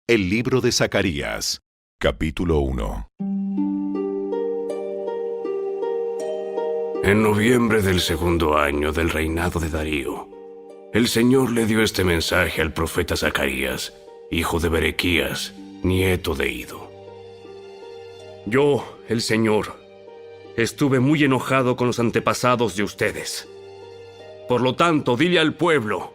El libro de Zacarías, capítulo 1. En noviembre del segundo año del reinado de Darío, el Señor le dio este mensaje al profeta Zacarías, hijo de Berequías, nieto de Ido. Yo, el Señor, estuve muy enojado con los antepasados de ustedes. Por lo tanto, dile al pueblo,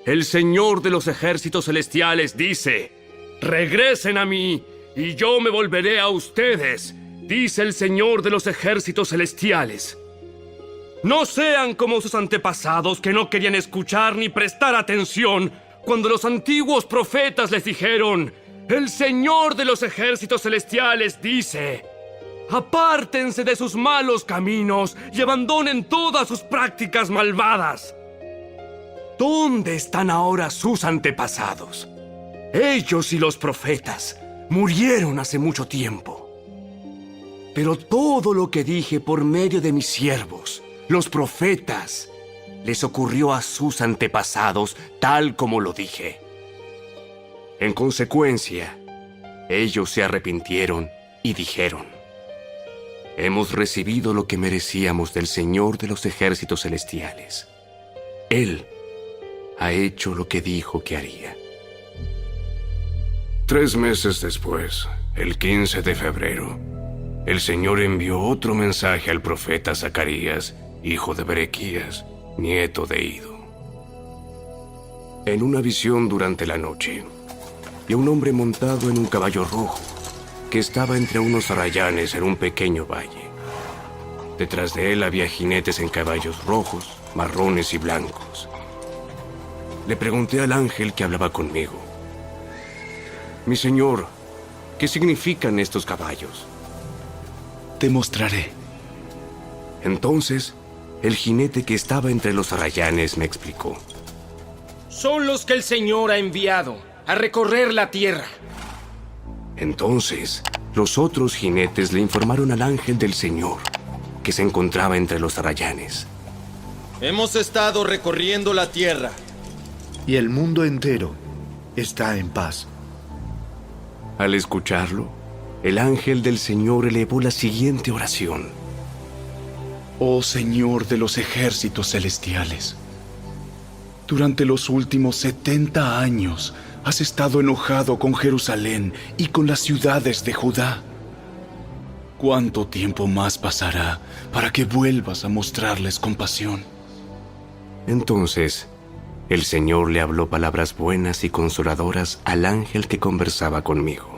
el Señor de los ejércitos celestiales dice: regresen a mí, y yo me volveré a ustedes, dice el Señor de los ejércitos celestiales. No sean como sus antepasados que no querían escuchar ni prestar atención cuando los antiguos profetas les dijeron: el Señor de los ejércitos celestiales dice: apártense de sus malos caminos y abandonen todas sus prácticas malvadas. ¿Dónde están ahora sus antepasados? Ellos y los profetas murieron hace mucho tiempo. Pero todo lo que dije por medio de mis siervos, los profetas, les ocurrió a sus antepasados tal como lo dije. En consecuencia, ellos se arrepintieron y dijeron: hemos recibido lo que merecíamos del Señor de los ejércitos celestiales. Él ha hecho lo que dijo que haría. 3 meses después, el 15 de febrero, el Señor envió otro mensaje al profeta Zacarías, hijo de Berequías, nieto de Ido. En una visión durante la noche, vi a un hombre montado en un caballo rojo, que estaba entre unos arrayanes en un pequeño valle. Detrás de él había jinetes en caballos rojos, marrones y blancos. Le pregunté al ángel que hablaba conmigo: mi señor, ¿qué significan estos caballos? Te mostraré. Entonces, el jinete que estaba entre los arrayanes me explicó: son los que el Señor ha enviado a recorrer la tierra. Entonces, los otros jinetes le informaron al ángel del Señor, que se encontraba entre los arrayanes: hemos estado recorriendo la tierra, y el mundo entero está en paz. Al escucharlo, el ángel del Señor elevó la siguiente oración: Oh Señor de los ejércitos celestiales, durante los últimos 70 años has estado enojado con Jerusalén y con las ciudades de Judá. ¿Cuánto tiempo más pasará para que vuelvas a mostrarles compasión? Entonces, el Señor le habló palabras buenas y consoladoras al ángel que conversaba conmigo.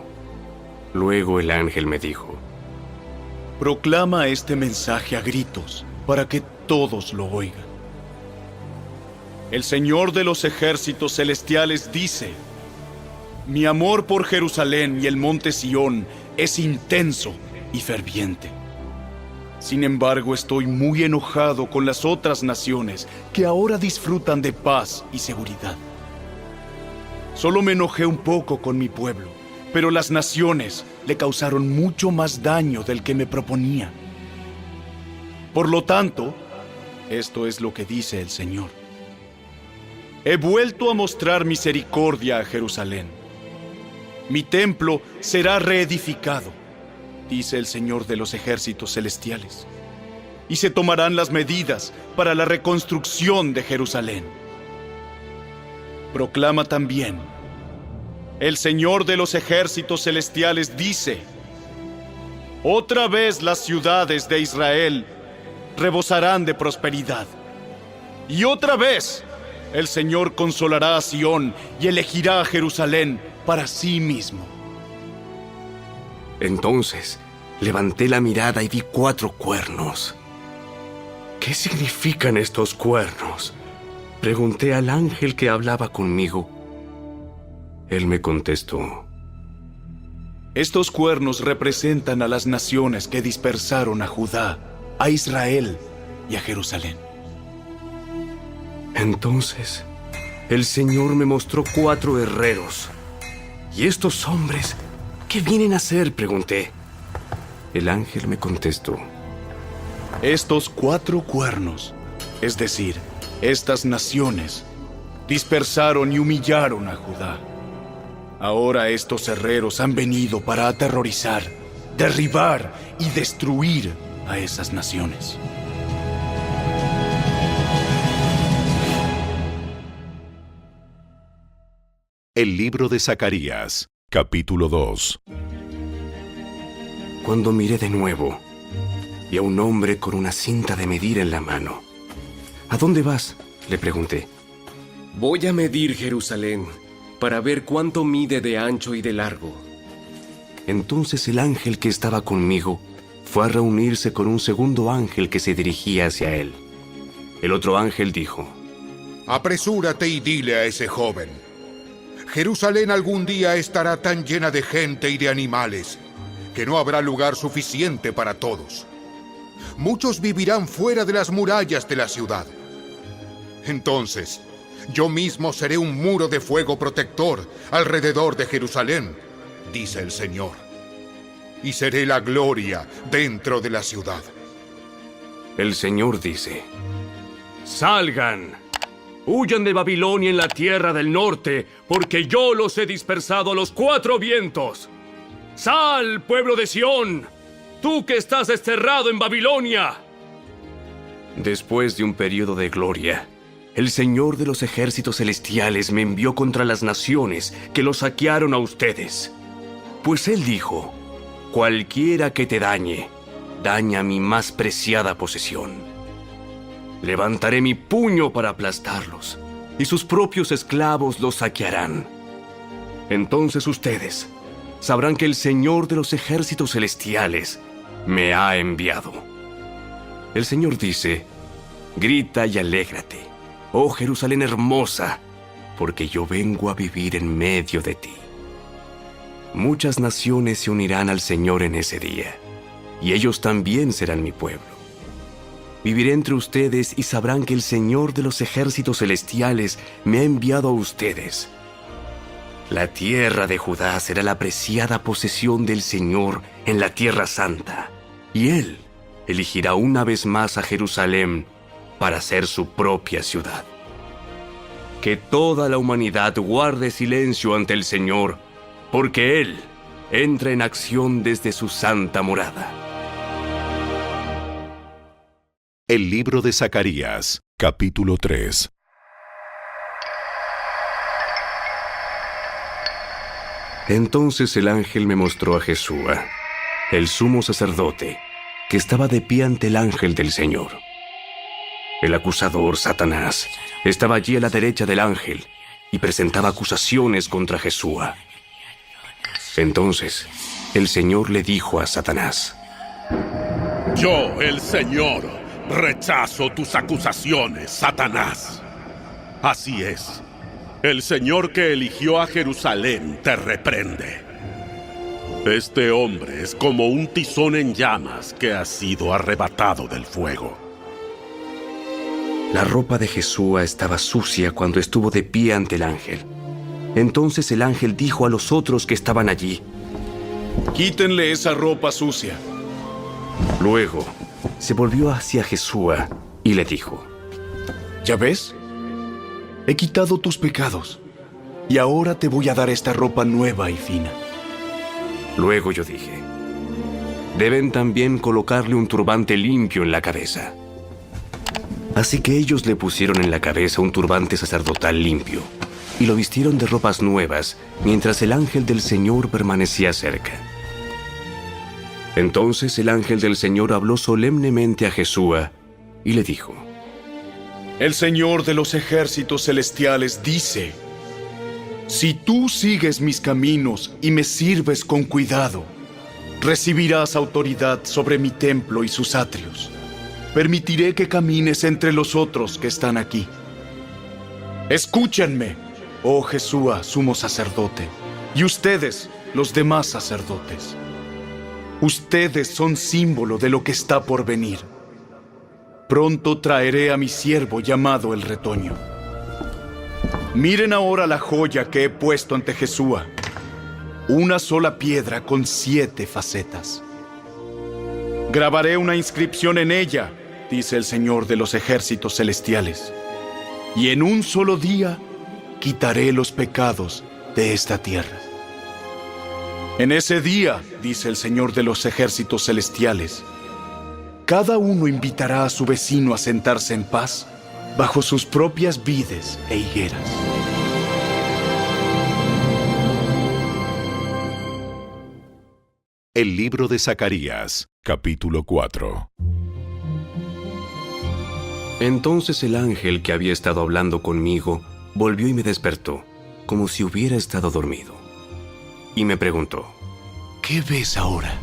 Luego el ángel me dijo: proclama este mensaje a gritos para que todos lo oigan. El Señor de los ejércitos celestiales dice: mi amor por Jerusalén y el monte Sión es intenso y ferviente. Sin embargo, estoy muy enojado con las otras naciones que ahora disfrutan de paz y seguridad. Solo me enojé un poco con mi pueblo, pero las naciones le causaron mucho más daño del que me proponía. Por lo tanto, esto es lo que dice el Señor: he vuelto a mostrar misericordia a Jerusalén. Mi templo será reedificado, dice el Señor de los ejércitos celestiales, y se tomarán las medidas para la reconstrucción de Jerusalén. Proclama también: el Señor de los ejércitos celestiales dice: otra vez las ciudades de Israel rebosarán de prosperidad, y otra vez el Señor consolará a Sión y elegirá a Jerusalén para sí mismo. Entonces, levanté la mirada y vi 4 cuernos. ¿Qué significan estos cuernos?, pregunté al ángel que hablaba conmigo. Él me contestó: estos cuernos representan a las naciones que dispersaron a Judá, a Israel y a Jerusalén. Entonces, el Señor me mostró 4 herreros. ¿Y estos hombres qué vienen a hacer?, pregunté. El ángel me contestó: estos 4 cuernos, es decir, estas naciones, dispersaron y humillaron a Judá. Ahora estos herreros han venido para aterrorizar, derribar y destruir a esas naciones. El libro de Zacarías, capítulo 2. Cuando miré de nuevo, vi a un hombre con una cinta de medir en la mano. ¿A dónde vas?, le pregunté. Voy a medir Jerusalén para ver cuánto mide de ancho y de largo. Entonces el ángel que estaba conmigo fue a reunirse con un segundo ángel que se dirigía hacia él. El otro ángel dijo: Apresúrate y dile a ese joven: Jerusalén algún día estará tan llena de gente y de animales que no habrá lugar suficiente para todos. Muchos vivirán fuera de las murallas de la ciudad. Entonces, yo mismo seré un muro de fuego protector alrededor de Jerusalén, dice el Señor, y seré la gloria dentro de la ciudad. El Señor dice: ¡Salgan! ¡Huyan de Babilonia en la tierra del norte, porque yo los he dispersado a los 4 vientos! ¡Sal, pueblo de Sión! ¡Tú que estás desterrado en Babilonia! Después de un periodo de gloria, el Señor de los ejércitos celestiales me envió contra las naciones que los saquearon a ustedes. Pues Él dijo: cualquiera que te dañe, daña mi más preciada posesión. Levantaré mi puño para aplastarlos, y sus propios esclavos los saquearán. Entonces ustedes sabrán que el Señor de los ejércitos celestiales me ha enviado. El Señor dice: grita y alégrate, oh Jerusalén hermosa, porque yo vengo a vivir en medio de ti. Muchas naciones se unirán al Señor en ese día, y ellos también serán mi pueblo. Viviré entre ustedes y sabrán que el Señor de los ejércitos celestiales me ha enviado a ustedes. La tierra de Judá será la preciada posesión del Señor en la Tierra Santa, y Él elegirá una vez más a Jerusalén para ser su propia ciudad. Que toda la humanidad guarde silencio ante el Señor, porque Él entra en acción desde su santa morada. El libro de Zacarías, capítulo 3. Entonces el ángel me mostró a Jesúa, el sumo sacerdote, que estaba de pie ante el ángel del Señor. El acusador, Satanás, estaba allí a la derecha del ángel y presentaba acusaciones contra Jesúa. Entonces el Señor le dijo a Satanás: Yo, el Señor, rechazo tus acusaciones, Satanás. Así es. El Señor que eligió a Jerusalén te reprende. Este hombre es como un tizón en llamas que ha sido arrebatado del fuego. La ropa de Jesúa estaba sucia cuando estuvo de pie ante el ángel. Entonces el ángel dijo a los otros que estaban allí: Quítenle esa ropa sucia. Luego se volvió hacia Jesúa y le dijo: ¿Ya ves? He quitado tus pecados, y ahora te voy a dar esta ropa nueva y fina. Luego yo dije: deben también colocarle un turbante limpio en la cabeza. Así que ellos le pusieron en la cabeza un turbante sacerdotal limpio y lo vistieron de ropas nuevas mientras el ángel del Señor permanecía cerca. Entonces el ángel del Señor habló solemnemente a Jesúa y le dijo: El Señor de los ejércitos celestiales dice: si tú sigues mis caminos y me sirves con cuidado, recibirás autoridad sobre mi templo y sus atrios. Permitiré que camines entre los otros que están aquí. Escúchenme, oh Jesúa, sumo sacerdote, y ustedes, los demás sacerdotes. Ustedes son símbolo de lo que está por venir. Pronto traeré a mi siervo llamado el retoño. Miren ahora la joya que he puesto ante Jesúa. Una sola piedra con 7 facetas. Grabaré una inscripción en ella, dice el Señor de los ejércitos celestiales. Y en un solo día quitaré los pecados de esta tierra. En ese día, dice el Señor de los ejércitos celestiales, cada uno invitará a su vecino a sentarse en paz bajo sus propias vides e higueras. El libro de Zacarías, capítulo 4. Entonces el ángel que había estado hablando conmigo volvió y me despertó, como si hubiera estado dormido. Y me preguntó: ¿Qué ves ahora?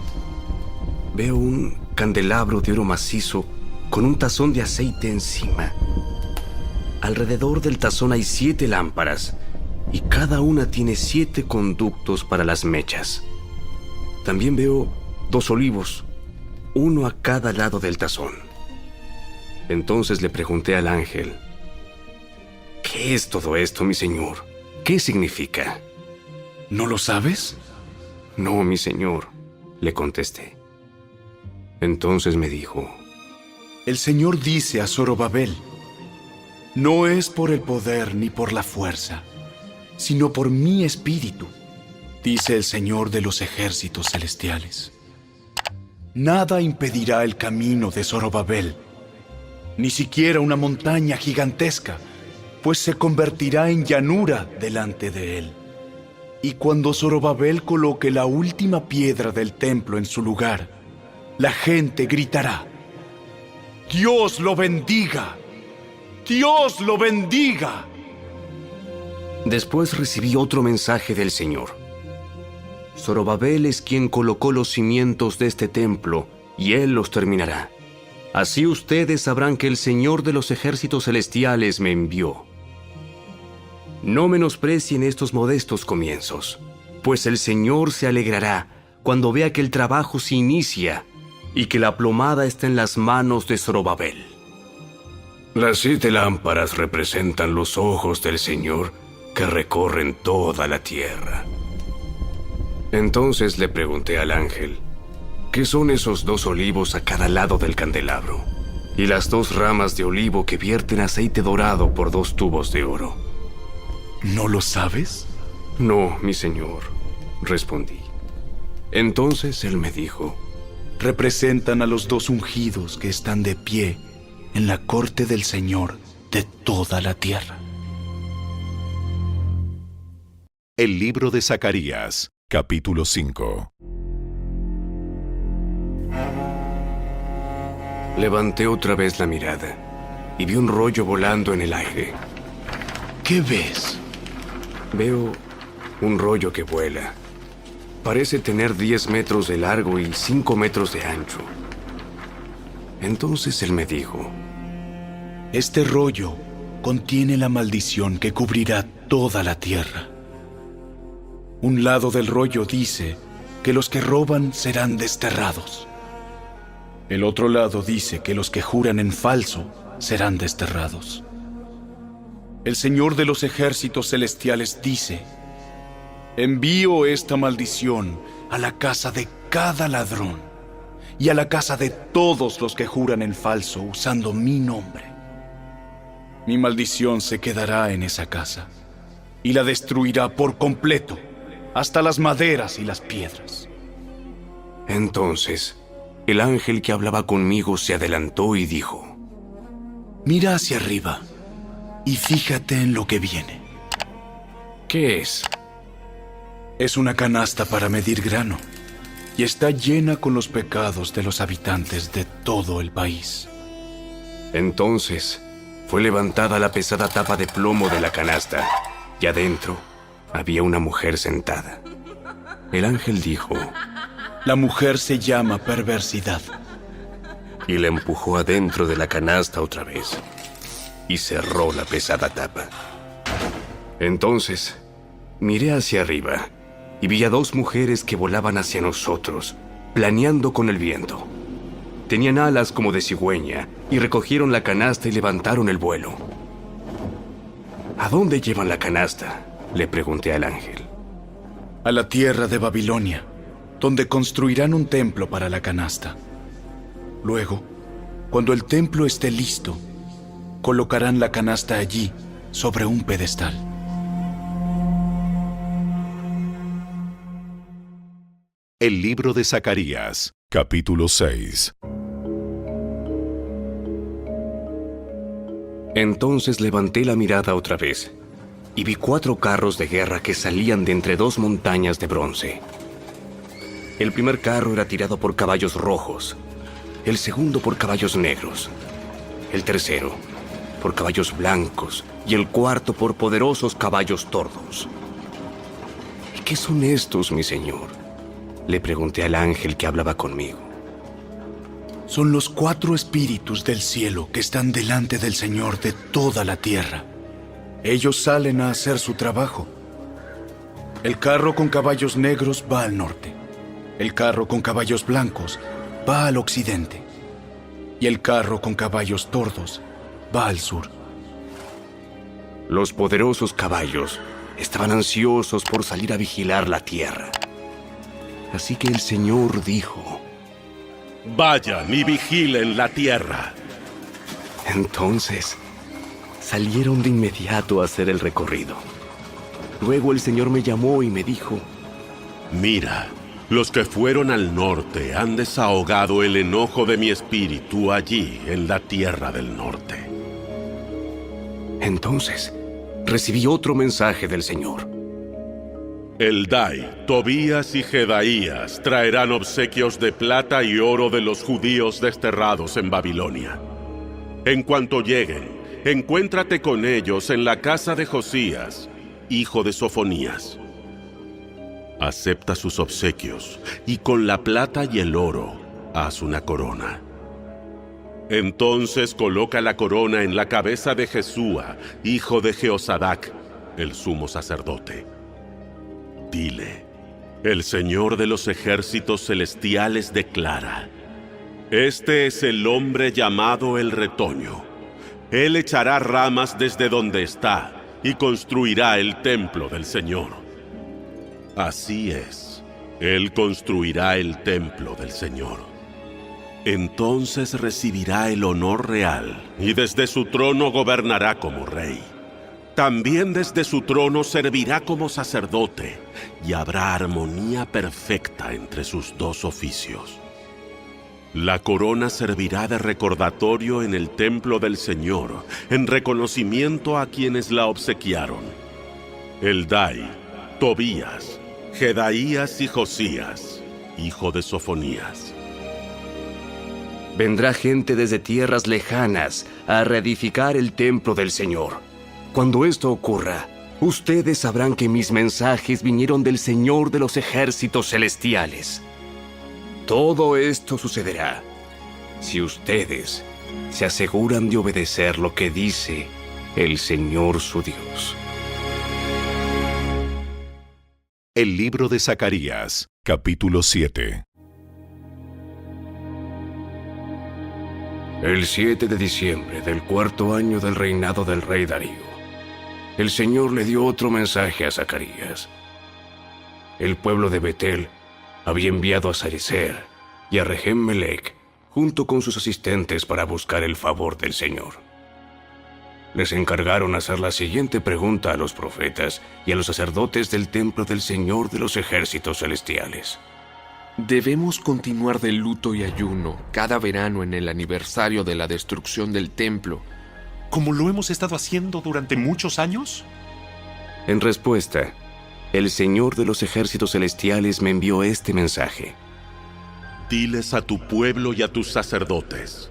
Veo un candelabro de oro macizo con un tazón de aceite encima. Alrededor del tazón hay 7 lámparas, y cada una tiene 7 conductos para las mechas. También veo 2 olivos, uno a cada lado del tazón. Entonces le pregunté al ángel: ¿qué es todo esto, mi señor? ¿Qué significa? ¿No lo sabes? No, mi señor, le contesté. Entonces me dijo: El Señor dice a Zorobabel: no es por el poder ni por la fuerza, sino por mi espíritu, dice el Señor de los ejércitos celestiales. Nada impedirá el camino de Zorobabel, ni siquiera una montaña gigantesca, pues se convertirá en llanura delante de él. Y cuando Zorobabel coloque la última piedra del templo en su lugar, la gente gritará: ¡Dios lo bendiga! ¡Dios lo bendiga! Después recibí otro mensaje del Señor. Zorobabel es quien colocó los cimientos de este templo, y él los terminará. Así ustedes sabrán que el Señor de los ejércitos celestiales me envió. No menosprecien estos modestos comienzos, pues el Señor se alegrará cuando vea que el trabajo se inicia y que la plomada está en las manos de Zorobabel. Las 7 lámparas representan los ojos del Señor que recorren toda la tierra. Entonces le pregunté al ángel: ¿qué son esos 2 olivos a cada lado del candelabro? Y las 2 ramas de olivo que vierten aceite dorado por 2 tubos de oro. ¿No lo sabes? No, mi señor, respondí. Entonces él me dijo: representan a los 2 ungidos que están de pie en la corte del Señor de toda la tierra. El libro de Zacarías, capítulo 5. Levanté otra vez la mirada y vi un rollo volando en el aire. ¿Qué ves? Veo un rollo que vuela. Parece tener 10 metros de largo y 5 metros de ancho. Entonces él me dijo: este rollo contiene la maldición que cubrirá toda la tierra. Un lado del rollo dice que los que roban serán desterrados. El otro lado dice que los que juran en falso serán desterrados. El Señor de los ejércitos celestiales dice: envío esta maldición a la casa de cada ladrón y a la casa de todos los que juran en falso usando mi nombre. Mi maldición se quedará en esa casa y la destruirá por completo, hasta las maderas y las piedras. Entonces, el ángel que hablaba conmigo se adelantó y dijo: mira hacia arriba y fíjate en lo que viene. ¿Qué es? Es una canasta para medir grano y está llena con los pecados de los habitantes de todo el país. Entonces fue levantada la pesada tapa de plomo de la canasta y adentro había una mujer sentada. El ángel dijo: la mujer se llama perversidad. Y la empujó adentro de la canasta otra vez y cerró la pesada tapa. Entonces miré hacia arriba y vi a 2 mujeres que volaban hacia nosotros, planeando con el viento. Tenían alas como de cigüeña y recogieron la canasta y levantaron el vuelo. ¿A dónde llevan la canasta?, le pregunté al ángel. A la tierra de Babilonia, donde construirán un templo para la canasta. Luego, cuando el templo esté listo, colocarán la canasta allí, sobre un pedestal. El libro de Zacarías, capítulo 6. Entonces levanté la mirada otra vez, y vi 4 carros de guerra que salían de entre 2 montañas de bronce. El primer carro era tirado por caballos rojos, el segundo por caballos negros, el tercero por caballos blancos y el cuarto por poderosos caballos tordos. ¿Y qué son estos, mi señor?, le pregunté al ángel que hablaba conmigo. Son los 4 espíritus del cielo que están delante del Señor de toda la tierra. Ellos salen a hacer su trabajo. El carro con caballos negros va al norte. El carro con caballos blancos va al occidente. Y el carro con caballos tordos va al sur. Los poderosos caballos estaban ansiosos por salir a vigilar la tierra. Así que el Señor dijo: Vayan y vigilen la tierra. Entonces salieron de inmediato a hacer el recorrido. Luego el Señor me llamó y me dijo: Mira, los que fueron al norte han desahogado el enojo de mi espíritu allí en la tierra del norte. Entonces recibí otro mensaje del Señor. Eldai, Tobías y Jedaías traerán obsequios de plata y oro de los judíos desterrados en Babilonia. En cuanto lleguen, encuéntrate con ellos en la casa de Josías, hijo de Sofonías. Acepta sus obsequios y con la plata y el oro haz una corona. Entonces coloca la corona en la cabeza de Jesúa, hijo de Jehosadac, el sumo sacerdote. Dile: el Señor de los ejércitos celestiales declara: este es el hombre llamado el retoño. Él echará ramas desde donde está y construirá el templo del Señor. Así es, Él construirá el templo del Señor. Entonces recibirá el honor real y desde su trono gobernará como rey. También desde su trono servirá como sacerdote y habrá armonía perfecta entre sus 2 oficios. La corona servirá de recordatorio en el templo del Señor, en reconocimiento a quienes la obsequiaron: Eldai, Tobías, Jedaías y Josías, hijo de Sofonías. Vendrá gente desde tierras lejanas a reedificar el templo del Señor. Cuando esto ocurra, ustedes sabrán que mis mensajes vinieron del Señor de los ejércitos celestiales. Todo esto sucederá si ustedes se aseguran de obedecer lo que dice el Señor su Dios. El libro de Zacarías, capítulo 7. El 7 de diciembre del 4º año del reinado del rey Darío, el Señor le dio otro mensaje a Zacarías. El pueblo de Betel había enviado a Sarecer y a Regem-Melech junto con sus asistentes para buscar el favor del Señor. Les encargaron hacer la siguiente pregunta a los profetas y a los sacerdotes del templo del Señor de los ejércitos celestiales. ¿Debemos continuar de luto y ayuno cada verano en el aniversario de la destrucción del templo, como lo hemos estado haciendo durante muchos años? En respuesta, el Señor de los ejércitos celestiales me envió este mensaje. Diles a tu pueblo y a tus sacerdotes: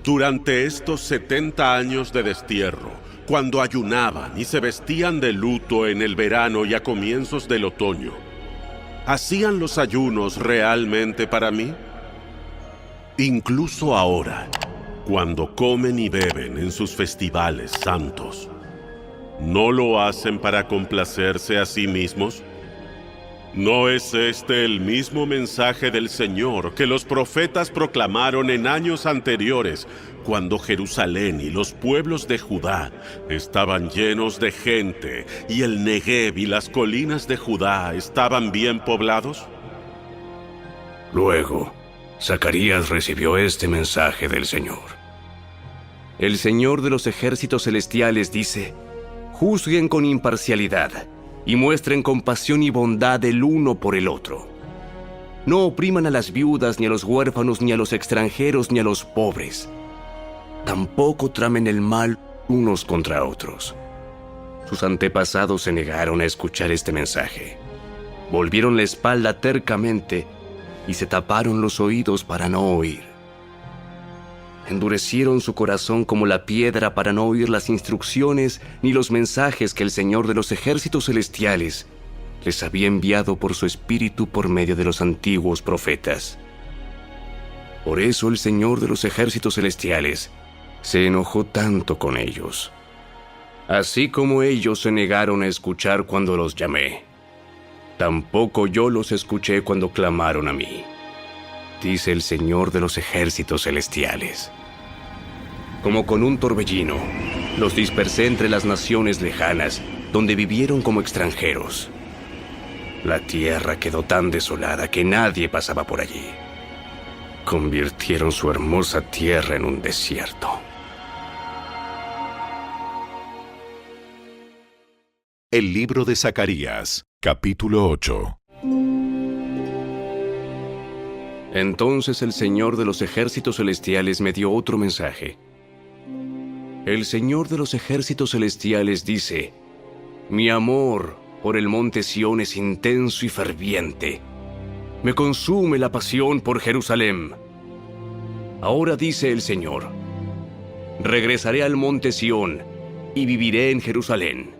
durante estos 70 años de destierro, cuando ayunaban y se vestían de luto en el verano y a comienzos del otoño, ¿hacían los ayunos realmente para mí? Incluso ahora, cuando comen y beben en sus festivales santos, ¿no lo hacen para complacerse a sí mismos? ¿No es este el mismo mensaje del Señor que los profetas proclamaron en años anteriores, cuando Jerusalén y los pueblos de Judá estaban llenos de gente y el Negev y las colinas de Judá estaban bien poblados? Luego, Zacarías recibió este mensaje del Señor. El Señor de los ejércitos celestiales dice: juzguen con imparcialidad y muestren compasión y bondad el uno por el otro. No opriman a las viudas, ni a los huérfanos, ni a los extranjeros, ni a los pobres. Tampoco tramen el mal unos contra otros. Sus antepasados se negaron a escuchar este mensaje. Volvieron la espalda tercamente y se taparon los oídos para no oír. Endurecieron su corazón como la piedra para no oír las instrucciones ni los mensajes que el Señor de los ejércitos celestiales les había enviado por su espíritu por medio de los antiguos profetas. Por eso el Señor de los ejércitos celestiales se enojó tanto con ellos. Así como ellos se negaron a escuchar cuando los llamé, tampoco yo los escuché cuando clamaron a mí, dice el Señor de los ejércitos celestiales. Como con un torbellino, los dispersé entre las naciones lejanas, donde vivieron como extranjeros. La tierra quedó tan desolada que nadie pasaba por allí. Convirtieron su hermosa tierra en un desierto. El libro de Zacarías, capítulo 8. Entonces el Señor de los ejércitos celestiales me dio otro mensaje. El Señor de los ejércitos celestiales dice: Mi amor por el monte Sión es intenso y ferviente. Me consume la pasión por Jerusalén. Ahora dice el Señor: regresaré al monte Sión y viviré en Jerusalén.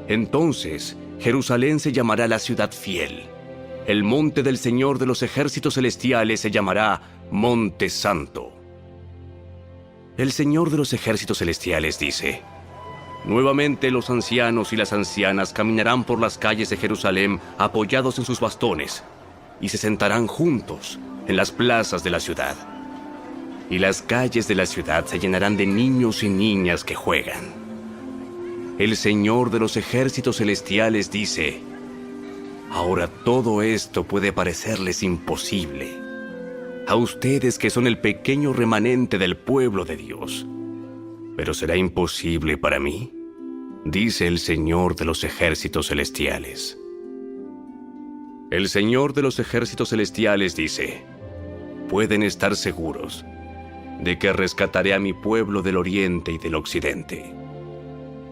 Entonces Jerusalén se llamará la ciudad fiel. El monte del Señor de los ejércitos celestiales se llamará Monte Santo. El Señor de los ejércitos celestiales dice: nuevamente los ancianos y las ancianas caminarán por las calles de Jerusalén apoyados en sus bastones, y se sentarán juntos en las plazas de la ciudad. Y las calles de la ciudad se llenarán de niños y niñas que juegan. El Señor de los ejércitos celestiales dice: ahora todo esto puede parecerles imposible a ustedes que son el pequeño remanente del pueblo de Dios. ¿Pero será imposible para mí?, dice el Señor de los ejércitos celestiales. El Señor de los ejércitos celestiales dice: pueden estar seguros de que rescataré a mi pueblo del oriente y del occidente.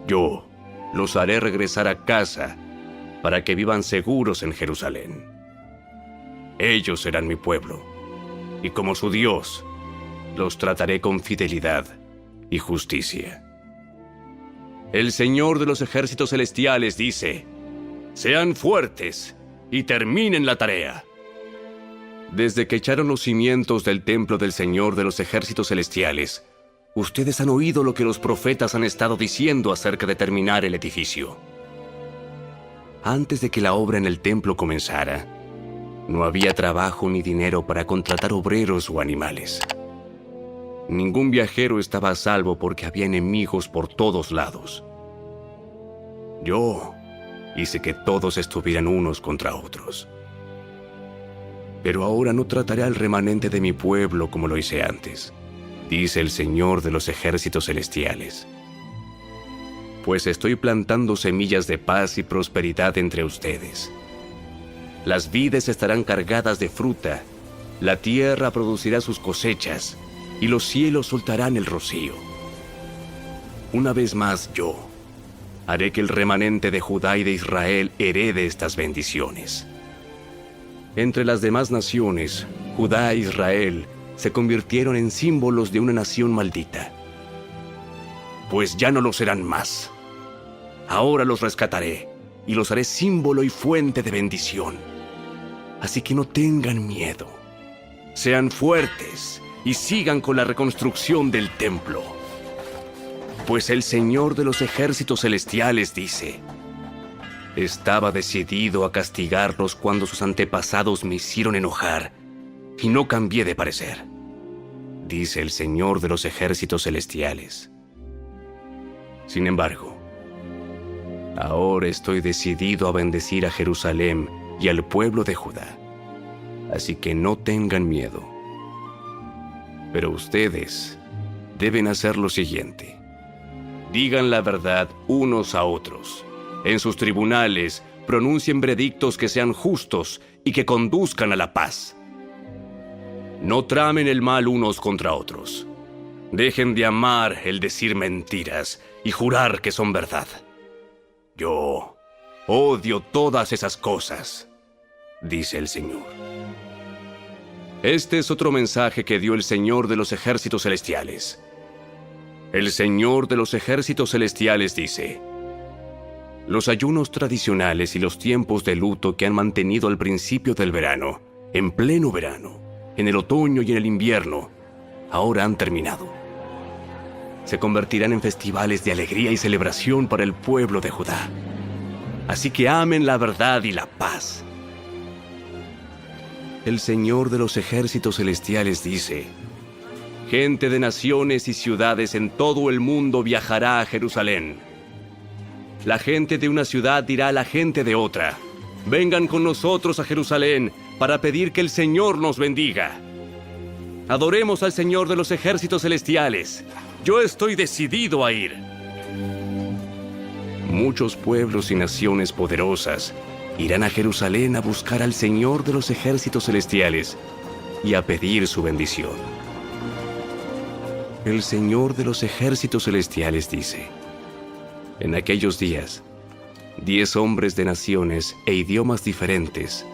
Yo los haré regresar a casa para que vivan seguros en Jerusalén. Ellos serán mi pueblo, y como su Dios, los trataré con fidelidad y justicia. El Señor de los ejércitos celestiales dice: sean fuertes y terminen la tarea. Desde que echaron los cimientos del templo del Señor de los ejércitos celestiales, ustedes han oído lo que los profetas han estado diciendo acerca de terminar el edificio. Antes de que la obra en el templo comenzara, no había trabajo ni dinero para contratar obreros o animales. Ningún viajero estaba a salvo porque había enemigos por todos lados. Yo hice que todos estuvieran unos contra otros. Pero ahora no trataré al remanente de mi pueblo como lo hice antes, dice el Señor de los ejércitos celestiales. Pues estoy plantando semillas de paz y prosperidad entre ustedes. Las vides estarán cargadas de fruta, la tierra producirá sus cosechas, y los cielos soltarán el rocío. Una vez más yo haré que el remanente de Judá y de Israel herede estas bendiciones. Entre las demás naciones, Judá e Israel se convirtieron en símbolos de una nación maldita. Pues ya no lo serán más. Ahora los rescataré y los haré símbolo y fuente de bendición. Así que no tengan miedo. Sean fuertes y sigan con la reconstrucción del templo. Pues el Señor de los ejércitos celestiales dice: estaba decidido a castigarlos cuando sus antepasados me hicieron enojar, y no cambié de parecer, dice el Señor de los ejércitos celestiales. Sin embargo, ahora estoy decidido a bendecir a Jerusalén y al pueblo de Judá, así que no tengan miedo. Pero ustedes deben hacer lo siguiente: digan la verdad unos a otros, en sus tribunales pronuncien veredictos que sean justos y que conduzcan a la paz. No tramen el mal unos contra otros. Dejen de amar el decir mentiras y jurar que son verdad. Yo odio todas esas cosas, dice el Señor. Este es otro mensaje que dio el Señor de los ejércitos celestiales. El Señor de los ejércitos celestiales dice: los ayunos tradicionales y los tiempos de luto que han mantenido al principio del verano, en pleno verano, en el otoño y en el invierno, ahora han terminado. Se convertirán en festivales de alegría y celebración para el pueblo de Judá. Así que amen la verdad y la paz. El Señor de los ejércitos celestiales dice: gente de naciones y ciudades en todo el mundo viajará a Jerusalén. La gente de una ciudad dirá a la gente de otra: vengan con nosotros a Jerusalén para pedir que el Señor nos bendiga. Adoremos al Señor de los ejércitos celestiales. Yo estoy decidido a ir. Muchos pueblos y naciones poderosas irán a Jerusalén a buscar al Señor de los ejércitos celestiales y a pedir su bendición. El Señor de los ejércitos celestiales dice: en aquellos días, 10 hombres de naciones e idiomas diferentes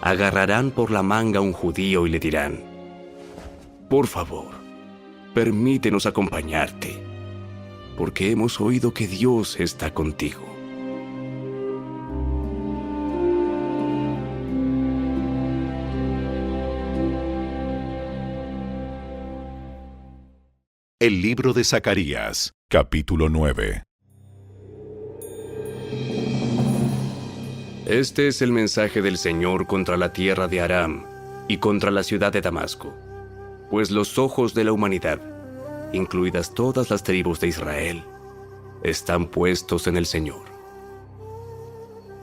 agarrarán por la manga a un judío y le dirán: por favor, permítenos acompañarte, porque hemos oído que Dios está contigo. El libro de Zacarías, capítulo 9. Este es el mensaje del Señor contra la tierra de Aram y contra la ciudad de Damasco. Pues los ojos de la humanidad, incluidas todas las tribus de Israel, están puestos en el Señor.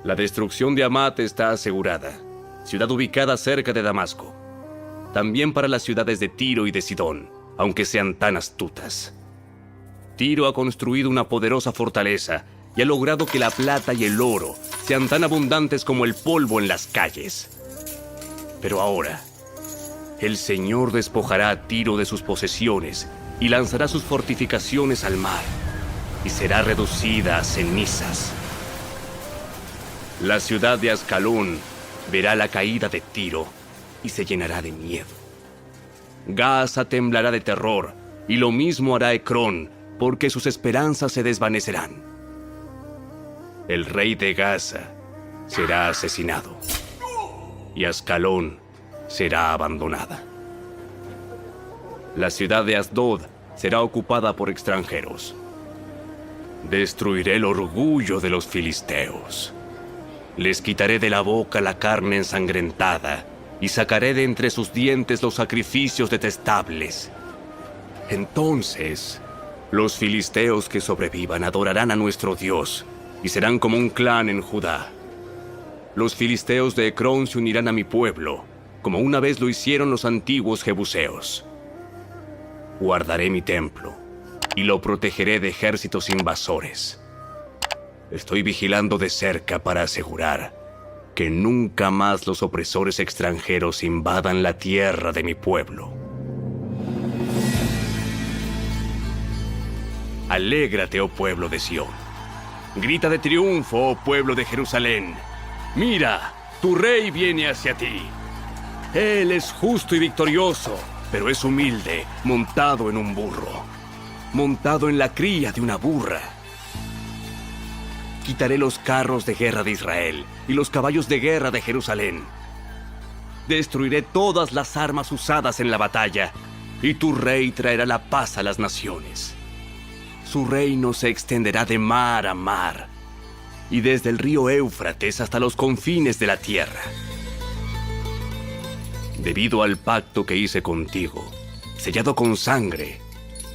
La destrucción de Hamat está asegurada, ciudad ubicada cerca de Damasco. También para las ciudades de Tiro y de Sidón, aunque sean tan astutas. Tiro ha construido una poderosa fortaleza y ha logrado que la plata y el oro sean tan abundantes como el polvo en las calles. Pero ahora, el Señor despojará a Tiro de sus posesiones y lanzará sus fortificaciones al mar, y será reducida a cenizas. La ciudad de Ascalón verá la caída de Tiro y se llenará de miedo. Gaza temblará de terror, y lo mismo hará Ecrón, porque sus esperanzas se desvanecerán. El rey de Gaza será asesinado, y Ascalón será abandonada. La ciudad de Asdod será ocupada por extranjeros. Destruiré el orgullo de los filisteos. Les quitaré de la boca la carne ensangrentada y sacaré de entre sus dientes los sacrificios detestables. Entonces, los filisteos que sobrevivan adorarán a nuestro Dios y serán como un clan en Judá. Los filisteos de Ecrón se unirán a mi pueblo, como una vez lo hicieron los antiguos jebuseos. Guardaré mi templo y lo protegeré de ejércitos invasores. Estoy vigilando de cerca para asegurar que nunca más los opresores extranjeros invadan la tierra de mi pueblo. Alégrate, oh pueblo de Sión. Grita de triunfo, oh pueblo de Jerusalén. Mira, tu rey viene hacia ti. Él es justo y victorioso, pero es humilde, montado en un burro, montado en la cría de una burra. Quitaré los carros de guerra de Israel y los caballos de guerra de Jerusalén. Destruiré todas las armas usadas en la batalla, y tu rey traerá la paz a las naciones. Su reino se extenderá de mar a mar, y desde el río Éufrates hasta los confines de la tierra. Debido al pacto que hice contigo, sellado con sangre,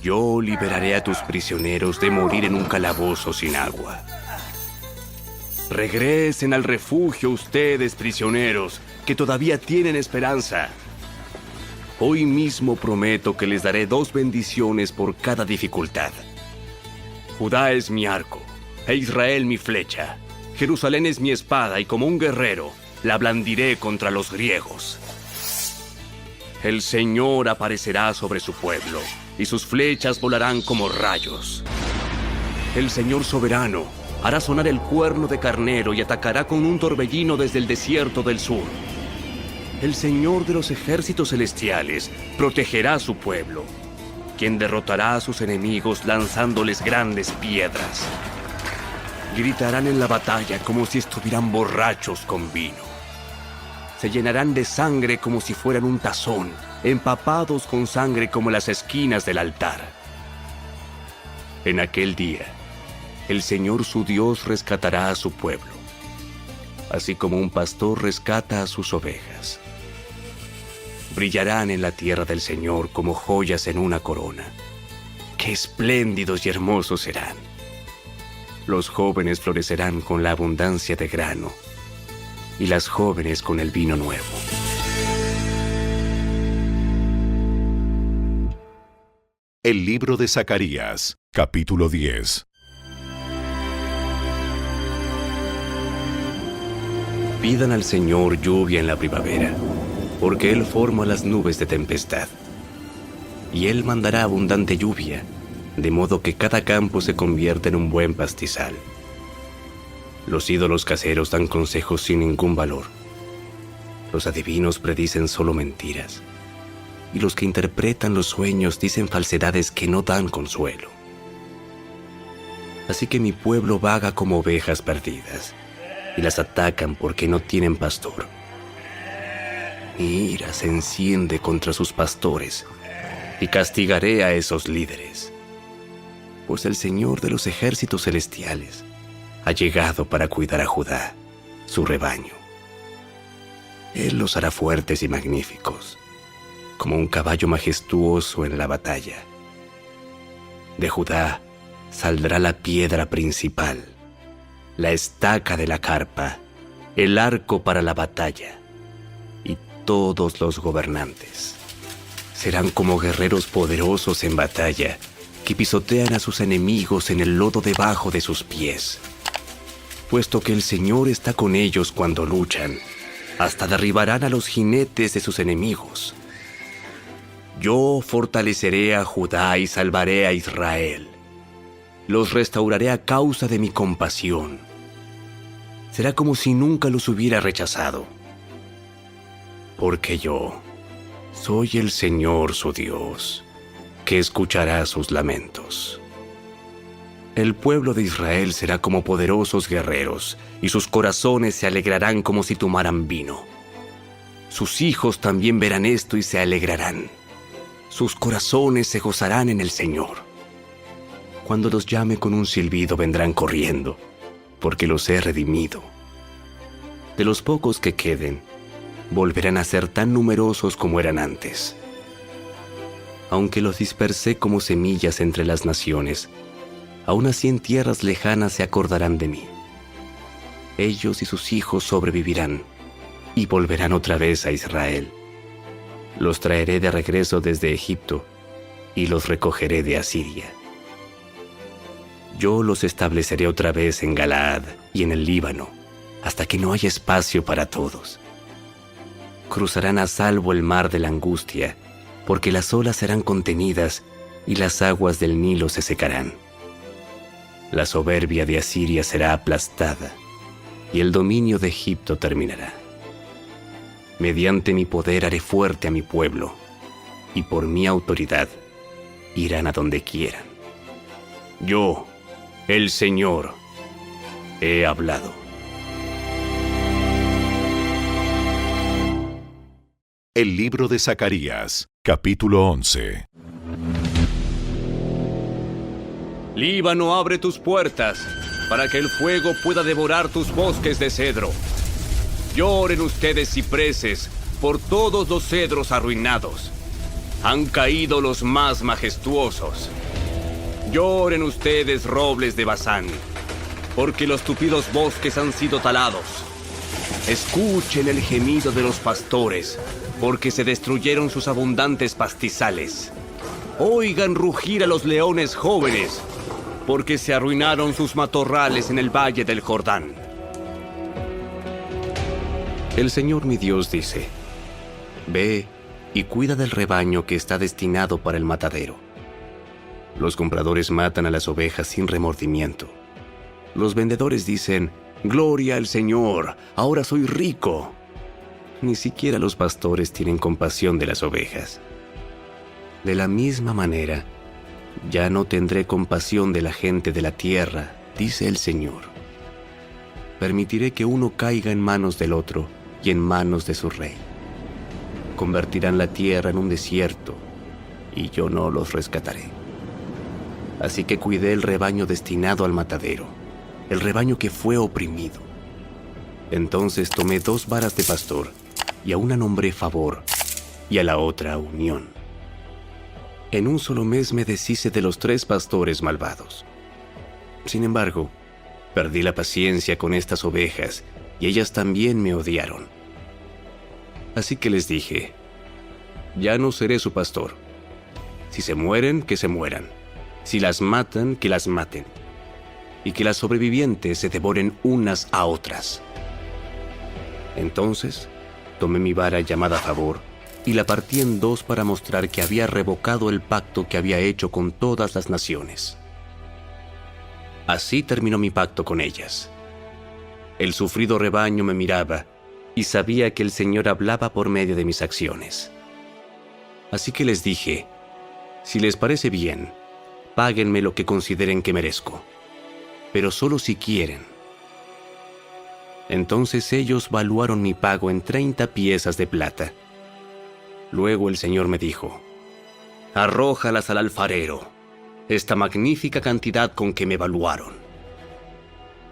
yo liberaré a tus prisioneros de morir en un calabozo sin agua. Regresen al refugio ustedes, prisioneros, que todavía tienen esperanza. Hoy mismo prometo que les daré 2 bendiciones por cada dificultad. Judá es mi arco, e Israel mi flecha. Jerusalén es mi espada y como un guerrero la blandiré contra los griegos. El Señor aparecerá sobre su pueblo y sus flechas volarán como rayos. El Señor soberano hará sonar el cuerno de carnero y atacará con un torbellino desde el desierto del sur. El Señor de los ejércitos celestiales protegerá a su pueblo, quien derrotará a sus enemigos lanzándoles grandes piedras. Gritarán en la batalla como si estuvieran borrachos con vino. Se llenarán de sangre como si fueran un tazón, empapados con sangre como las esquinas del altar. En aquel día, el Señor su Dios rescatará a su pueblo, así como un pastor rescata a sus ovejas. Brillarán en la tierra del Señor como joyas en una corona. ¡Qué espléndidos y hermosos serán! Los jóvenes florecerán con la abundancia de grano, y las jóvenes con el vino nuevo. El libro de Zacarías, capítulo 10. Pidan al Señor lluvia en la primavera, porque Él forma las nubes de tempestad. Y Él mandará abundante lluvia, de modo que cada campo se convierta en un buen pastizal. Los ídolos caseros dan consejos sin ningún valor. Los adivinos predicen solo mentiras. Y los que interpretan los sueños dicen falsedades que no dan consuelo. Así que mi pueblo vaga como ovejas perdidas, y las atacan porque no tienen pastor. Mi ira se enciende contra sus pastores, y castigaré a esos líderes. Pues el Señor de los ejércitos celestiales ha llegado para cuidar a Judá, su rebaño. Él los hará fuertes y magníficos, como un caballo majestuoso en la batalla. De Judá saldrá la piedra principal, la estaca de la carpa, el arco para la batalla, y todos los gobernantes serán como guerreros poderosos en batalla, que pisotean a sus enemigos en el lodo debajo de sus pies. Puesto que el Señor está con ellos cuando luchan, hasta derribarán a los jinetes de sus enemigos. Yo fortaleceré a Judá y salvaré a Israel. Los restauraré a causa de mi compasión. Será como si nunca los hubiera rechazado. Porque yo soy el Señor su Dios, que escuchará sus lamentos. El pueblo de Israel será como poderosos guerreros, y sus corazones se alegrarán como si tomaran vino. Sus hijos también verán esto y se alegrarán. Sus corazones se gozarán en el Señor. Cuando los llame con un silbido vendrán corriendo, porque los he redimido. De los pocos que queden, volverán a ser tan numerosos como eran antes. Aunque los dispersé como semillas entre las naciones, aún así en tierras lejanas se acordarán de mí. Ellos y sus hijos sobrevivirán y volverán otra vez a Israel. Los traeré de regreso desde Egipto y los recogeré de Asiria. Yo los estableceré otra vez en Galaad y en el Líbano, hasta que no haya espacio para todos. Cruzarán a salvo el mar de la angustia, porque las olas serán contenidas y las aguas del Nilo se secarán. La soberbia de Asiria será aplastada y el dominio de Egipto terminará. Mediante mi poder haré fuerte a mi pueblo, y por mi autoridad irán a donde quieran. Yo, el Señor, he hablado. El libro de Zacarías, capítulo 11. Líbano, abre tus puertas, para que el fuego pueda devorar tus bosques de cedro. Lloren ustedes, cipreses, por todos los cedros arruinados. Han caído los más majestuosos. Lloren ustedes, robles de Basán, porque los tupidos bosques han sido talados. Escuchen el gemido de los pastores, porque se destruyeron sus abundantes pastizales. Oigan rugir a los leones jóvenes, porque se arruinaron sus matorrales en el valle del Jordán. El Señor mi Dios dice: Ve y cuida del rebaño que está destinado para el matadero. Los compradores matan a las ovejas sin remordimiento. Los vendedores dicen: Gloria al Señor, ahora soy rico. Ni siquiera los pastores tienen compasión de las ovejas. De la misma manera, ya no tendré compasión de la gente de la tierra, dice el Señor. Permitiré que uno caiga en manos del otro y en manos de su rey. Convertirán la tierra en un desierto, y yo no los rescataré. Así que cuidé el rebaño destinado al matadero, el rebaño que fue oprimido. Entonces tomé 2 varas de pastor, y a una nombré favor, y a la otra unión. En un solo mes me deshice de los 3 pastores malvados. Sin embargo, perdí la paciencia con estas ovejas, y ellas también me odiaron. Así que les dije: ya no seré su pastor. Si se mueren, que se mueran. Si las matan, que las maten. Y que las sobrevivientes se devoren unas a otras. Entonces, tomé mi vara llamada favor y la partí en 2 para mostrar que había revocado el pacto que había hecho con todas las naciones. Así terminó mi pacto con ellas. El sufrido rebaño me miraba y sabía que el Señor hablaba por medio de mis acciones. Así que les dije: si les parece bien, páguenme lo que consideren que merezco, pero solo si quieren. Entonces ellos valuaron mi pago en 30 piezas de plata. Luego el Señor me dijo: arrójalas al alfarero, esta magnífica cantidad con que me valuaron.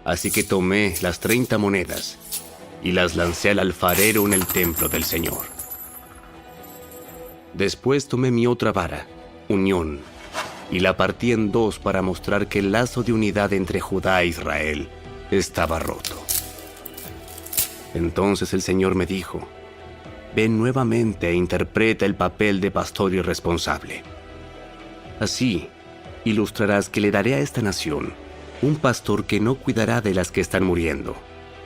Así que tomé las 30 monedas y las lancé al alfarero en el templo del Señor. Después tomé mi otra vara, unión, y la partí en 2 para mostrar que el lazo de unidad entre Judá e Israel estaba roto. Entonces el Señor me dijo: ven nuevamente e interpreta el papel de pastor irresponsable. Así ilustrarás que le daré a esta nación un pastor que no cuidará de las que están muriendo,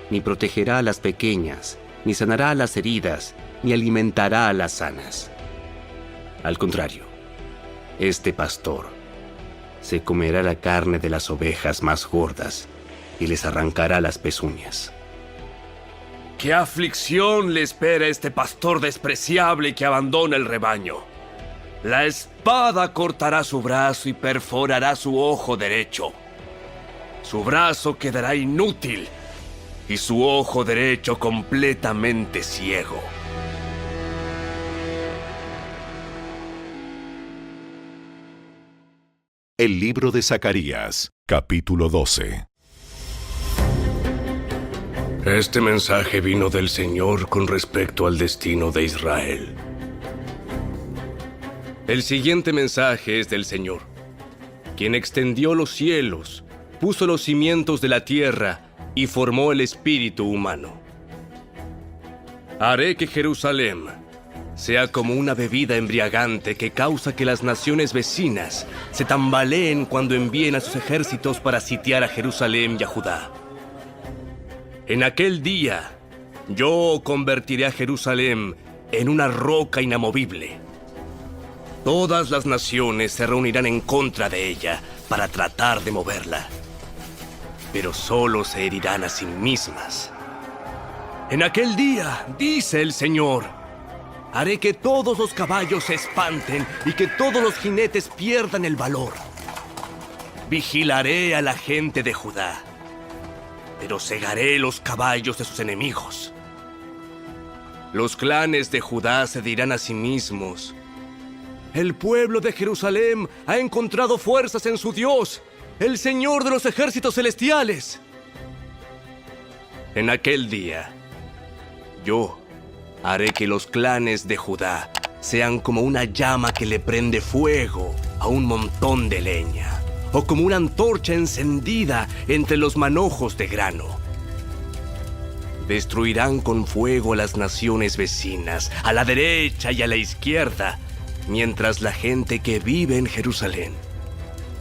ni protegerá a las pequeñas, ni sanará a las heridas, ni alimentará a las sanas. Al contrario, este pastor se comerá la carne de las ovejas más gordas y les arrancará las pezuñas. ¡Qué aflicción le espera a este pastor despreciable que abandona el rebaño! La espada cortará su brazo y perforará su ojo derecho. Su brazo quedará inútil y su ojo derecho completamente ciego. El libro de Zacarías, capítulo 12. Este mensaje vino del Señor con respecto al destino de Israel. El siguiente mensaje es del Señor, quien extendió los cielos, puso los cimientos de la tierra y formó el espíritu humano. Haré que Jerusalén sea como una bebida embriagante que causa que las naciones vecinas se tambaleen cuando envíen a sus ejércitos para sitiar a Jerusalén y a Judá. En aquel día, yo convertiré a Jerusalén en una roca inamovible. Todas las naciones se reunirán en contra de ella para tratar de moverla, pero solo se herirán a sí mismas. En aquel día, dice el Señor, haré que todos los caballos se espanten y que todos los jinetes pierdan el valor. Vigilaré a la gente de Judá, pero cegaré los caballos de sus enemigos. Los clanes de Judá se dirán a sí mismos: el pueblo de Jerusalén ha encontrado fuerzas en su Dios, el Señor de los ejércitos celestiales. En aquel día, yo haré que los clanes de Judá sean como una llama que le prende fuego a un montón de leña, o como una antorcha encendida entre los manojos de grano. Destruirán con fuego a las naciones vecinas, a la derecha y a la izquierda, mientras la gente que vive en Jerusalén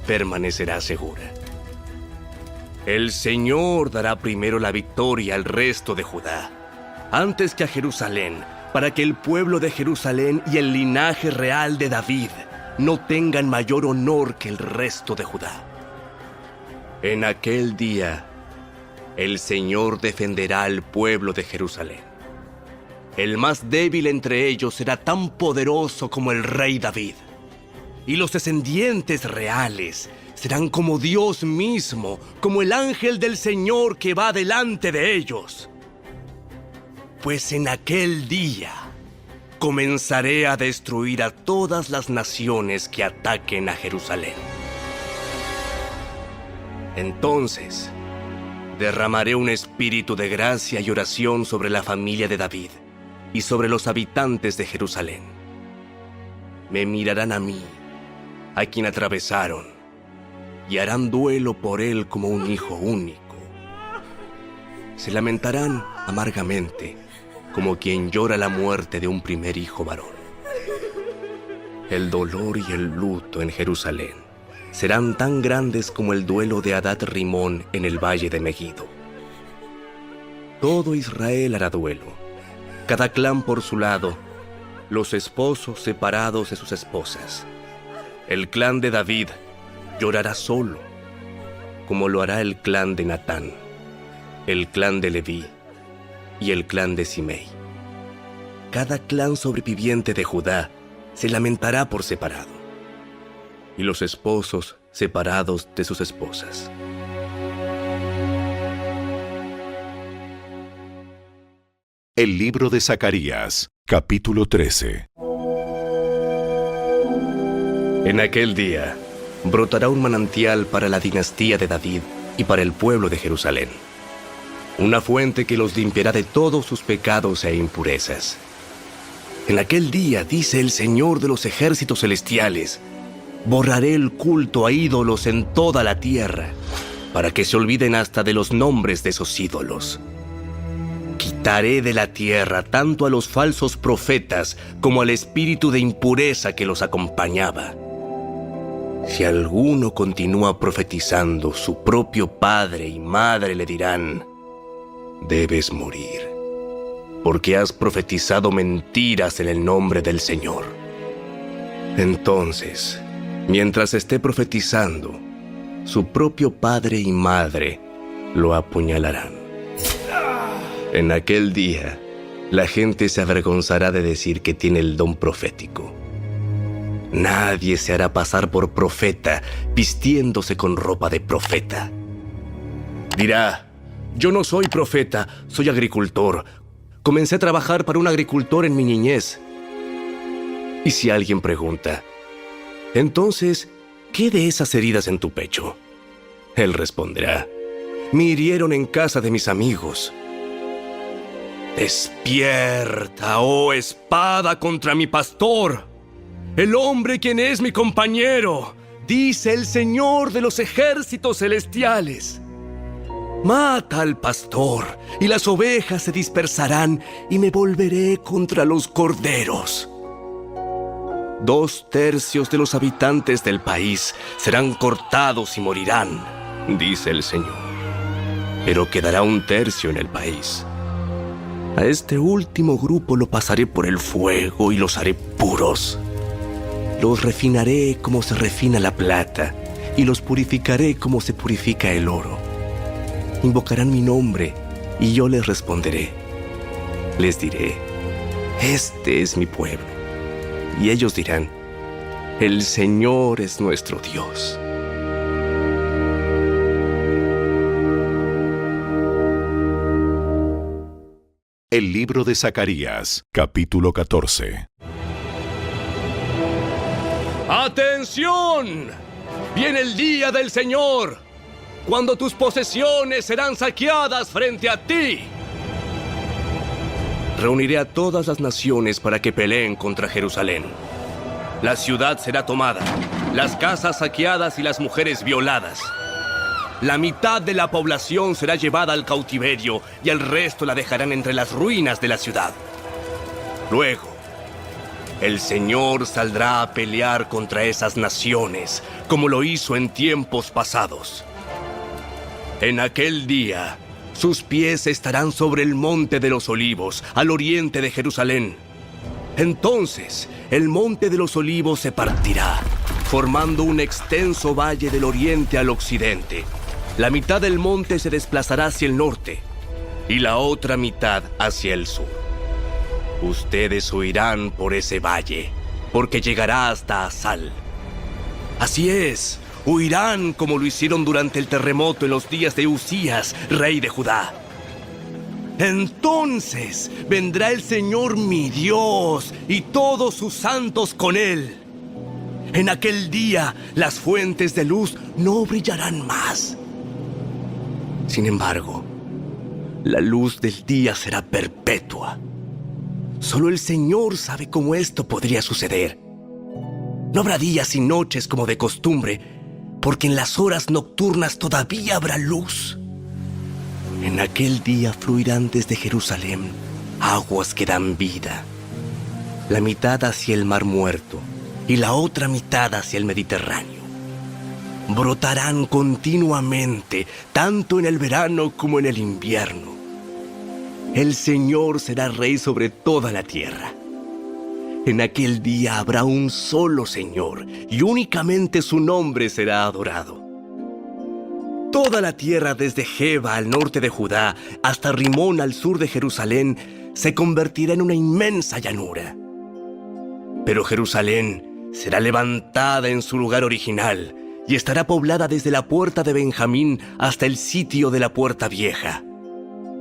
permanecerá segura. El Señor dará primero la victoria al resto de Judá, antes que a Jerusalén, para que el pueblo de Jerusalén y el linaje real de David no tengan mayor honor que el resto de Judá. En aquel día, el Señor defenderá al pueblo de Jerusalén. El más débil entre ellos será tan poderoso como el rey David, y los descendientes reales serán como Dios mismo, como el ángel del Señor que va delante de ellos. Pues en aquel día comenzaré a destruir a todas las naciones que ataquen a Jerusalén. Entonces, derramaré un espíritu de gracia y oración sobre la familia de David y sobre los habitantes de Jerusalén. Me mirarán a mí, a quien atravesaron, y harán duelo por él como un hijo único. Se lamentarán amargamente, como quien llora la muerte de un primer hijo varón. El dolor y el luto en Jerusalén serán tan grandes como el duelo de Hadad Rimón en el valle de Megiddo. Todo Israel hará duelo, cada clan por su lado, los esposos separados de sus esposas. El clan de David llorará solo, como lo hará el clan de Natán, el clan de Leví y el clan de Simei. Cada clan sobreviviente de Judá se lamentará por separado, y los esposos separados de sus esposas. El libro de Zacarías, capítulo 13. En aquel día, brotará un manantial para la dinastía de David y para el pueblo de Jerusalén. Una fuente que los limpiará de todos sus pecados e impurezas. En aquel día, dice el Señor de los ejércitos celestiales, borraré el culto a ídolos en toda la tierra, para que se olviden hasta de los nombres de esos ídolos. Quitaré de la tierra tanto a los falsos profetas como al espíritu de impureza que los acompañaba. Si alguno continúa profetizando, su propio padre y madre le dirán: debes morir, porque has profetizado mentiras en el nombre del Señor. Entonces, mientras esté profetizando, su propio padre y madre lo apuñalarán. En aquel día, la gente se avergonzará de decir que tiene el don profético. Nadie se hará pasar por profeta vistiéndose con ropa de profeta. Dirá: yo no soy profeta, soy agricultor. Comencé a trabajar para un agricultor en mi niñez. Y si alguien pregunta: entonces, ¿qué de esas heridas en tu pecho? Él responderá: me hirieron en casa de mis amigos. Despierta, oh espada, contra mi pastor, el hombre quien es mi compañero, dice el Señor de los ejércitos celestiales. Mata al pastor, y las ovejas se dispersarán, y me volveré contra los corderos. 2/3 de los habitantes del país serán cortados y morirán, dice el Señor. Pero quedará 1/3 en el país. A este último grupo lo pasaré por el fuego y los haré puros. Los refinaré como se refina la plata, y los purificaré como se purifica el oro. Invocarán mi nombre, y yo les responderé. Les diré: este es mi pueblo. Y ellos dirán: el Señor es nuestro Dios. El libro de Zacarías, capítulo 14. ¡Atención! Viene el día del Señor, cuando tus posesiones serán saqueadas frente a ti. Reuniré a todas las naciones para que peleen contra Jerusalén. La ciudad será tomada, las casas saqueadas y las mujeres violadas. La mitad de la población será llevada al cautiverio y el resto la dejarán entre las ruinas de la ciudad. Luego, el Señor saldrá a pelear contra esas naciones, como lo hizo en tiempos pasados. En aquel día, Sus pies estarán sobre el monte de los olivos, al oriente de Jerusalén. Entonces, el monte de los olivos se partirá, formando un extenso valle del oriente al occidente. La mitad del monte se desplazará hacia el norte y la otra mitad hacia el sur. Ustedes huirán por ese valle, porque llegará hasta Asal. Así es, huirán como lo hicieron durante el terremoto en los días de Usías, rey de Judá. Entonces vendrá el Señor mi Dios y todos sus santos con él. En aquel día las fuentes de luz no brillarán más. Sin embargo, la luz del día será perpetua. Solo el Señor sabe cómo esto podría suceder. No habrá días y noches como de costumbre, porque en las horas nocturnas todavía habrá luz. En aquel día fluirán desde Jerusalén aguas que dan vida, la mitad hacia el Mar Muerto y la otra mitad hacia el Mediterráneo. Brotarán continuamente, tanto en el verano como en el invierno. El Señor será rey sobre toda la tierra. En aquel día habrá un solo Señor, y únicamente su nombre será adorado. Toda la tierra desde Geba al norte de Judá hasta Rimón al sur de Jerusalén se convertirá en una inmensa llanura. Pero Jerusalén será levantada en su lugar original y estará poblada desde la puerta de Benjamín hasta el sitio de la puerta vieja,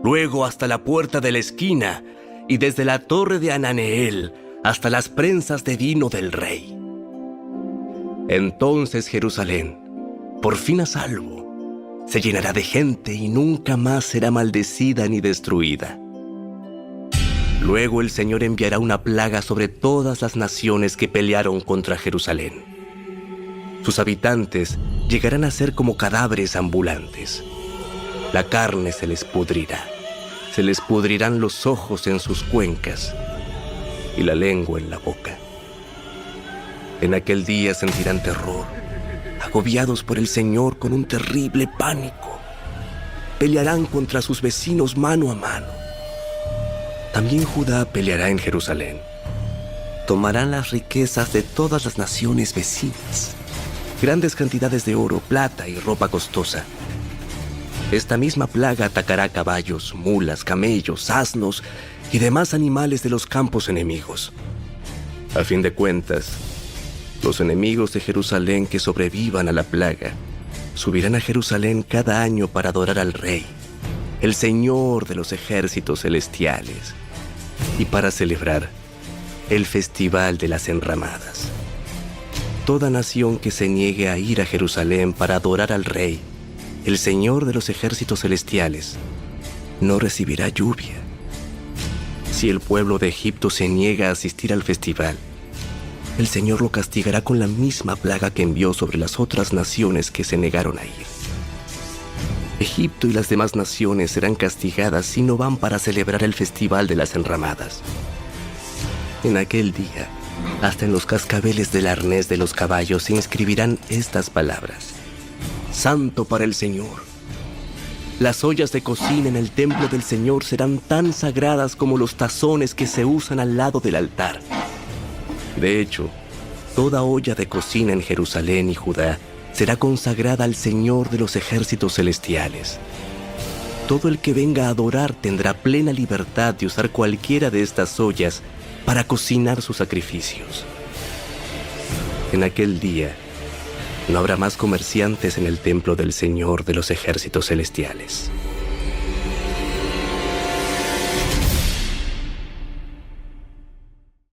luego hasta la puerta de la esquina y desde la torre de Ananeel hasta las prensas de vino del rey. Entonces Jerusalén, por fin a salvo, se llenará de gente y nunca más será maldecida ni destruida. Luego el Señor enviará una plaga sobre todas las naciones que pelearon contra Jerusalén. Sus habitantes llegarán a ser como cadáveres ambulantes. La carne se les pudrirá, se les pudrirán los ojos en sus cuencas y la lengua en la boca. En aquel día sentirán terror, agobiados por el Señor con un terrible pánico. Pelearán contra sus vecinos mano a mano. También Judá peleará en Jerusalén. Tomarán las riquezas de todas las naciones vecinas, grandes cantidades de oro, plata y ropa costosa. Esta misma plaga atacará caballos, mulas, camellos, asnos y demás animales de los campos enemigos. A fin de cuentas, los enemigos de Jerusalén que sobrevivan a la plaga subirán a Jerusalén cada año para adorar al Rey, el Señor de los ejércitos celestiales, y para celebrar el Festival de las Enramadas. Toda nación que se niegue a ir a Jerusalén para adorar al Rey, el Señor de los ejércitos celestiales, no recibirá lluvia. Si el pueblo de Egipto se niega a asistir al festival, el Señor lo castigará con la misma plaga que envió sobre las otras naciones que se negaron a ir. Egipto y las demás naciones serán castigadas si no van para celebrar el Festival de las Enramadas. En aquel día, hasta en los cascabeles del arnés de los caballos se inscribirán estas palabras: Santo para el Señor. Las ollas de cocina en el templo del Señor serán tan sagradas como los tazones que se usan al lado del altar. De hecho, toda olla de cocina en Jerusalén y Judá será consagrada al Señor de los ejércitos celestiales. Todo el que venga a adorar tendrá plena libertad de usar cualquiera de estas ollas para cocinar sus sacrificios. En aquel día, no habrá más comerciantes en el templo del Señor de los ejércitos celestiales.